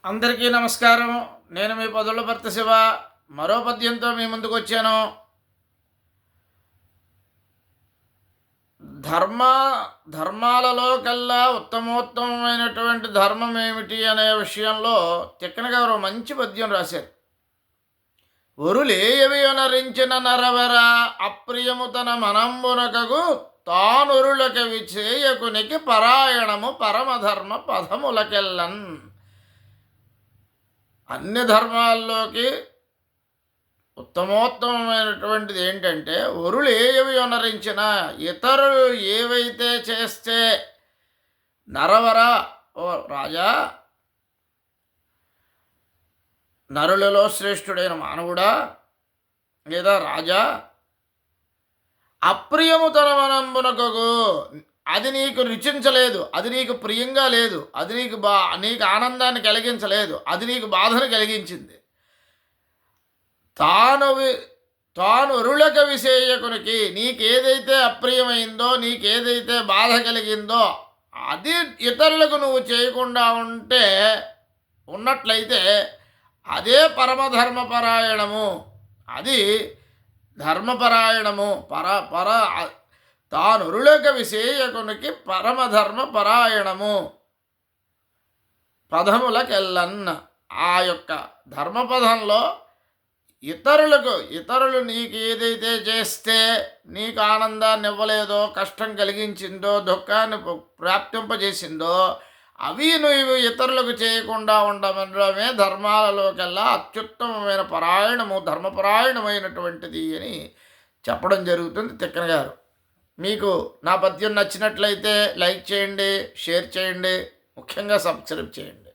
అందరికీ నమస్కారం. నేను మీ పదులపర్తి శివ. మరో పద్యంతో మీ ముందుకు వచ్చాను. ధర్మాలలో కల్లా ఉత్తమోత్తమైనటువంటి ధర్మం ఏమిటి అనే విషయంలో తిక్కన గారు మంచి పద్యం రాశారు. ఒరులేయవి అనరించిన నరవర అప్రియము తన మనంబునకగు తానురులక విచేయకునికి పరాయణము పరమధర్మ పదములకెల్లన్. అన్ని ధర్మాల్లోకి ఉత్తమోత్తమైనటువంటిది ఏంటంటే, ఒరులు ఏవి అనరించిన ఇతరులు ఏవైతే చేస్తే నరవర, ఓ రాజా, నరులలో శ్రేష్ఠుడైన మానవుడా లేదా రాజా, అప్రియము తన మనంబునకగు, అది నీకు రుచించలేదు, అది నీకు ప్రియంగా లేదు, అది నీకు ఆనందాన్ని కలిగించలేదు, అది నీకు బాధను కలిగించింది. తాను అరుళక విషేయకునికి నీకేదైతే అప్రియమైందో, నీకేదైతే బాధ కలిగిందో అది ఇతరులకు నువ్వు చేయకుండా ఉన్నట్లయితే అదే పరమధర్మపరాయణము, అది ధర్మపరాయణము. తానురులక విషేయకునికి పరమధర్మపరాయణము పదములకెల్లన్న. ఆ యొక్క ధర్మపదంలో ఇతరులు నీకు ఏదైతే చేస్తే నీకు ఆనందాన్ని ఇవ్వలేదో, కష్టం కలిగించిందో, దుఃఖాన్ని ప్రాప్తింపజేసిందో అవి నువ్వు ఇతరులకు చేయకుండా ఉండడమే ధర్మాలలోకెల్లా అత్యుత్తమమైన పరాయణము, ధర్మపరాయణమైనటువంటిది అని చెప్పడం జరుగుతుంది తిక్కన గారు. మీకు నా పద్యం నచ్చినట్లయితే లైక్ చేయండి, షేర్ చేయండి, ముఖ్యంగా సబ్స్క్రైబ్ చేయండి.